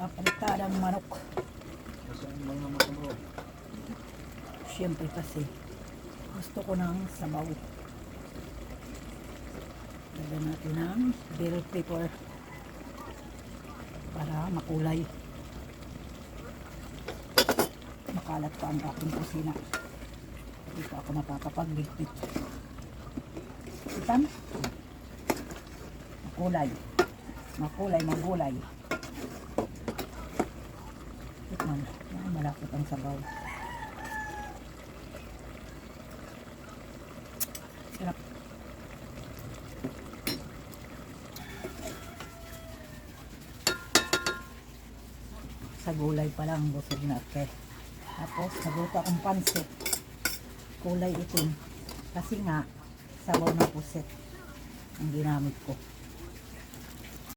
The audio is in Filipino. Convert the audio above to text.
Kapalitadang manok. Kasi ang mga matamo. Siyempre kasi gusto ko ng sabaw. Lagyan natin ng bell pepper para makulay. Makalat pa ang aking kusina. Hindi pa ako nakakapagligpit. Itan? Makulay. Makulay, magulay. Tikman. Malapot ang sabaw. Sarap. Sa gulay pa lang busog na ako. Tapos nagluto akong pansit. Kulay itim. Kasi nga sabaw na puset ang ginamit ko.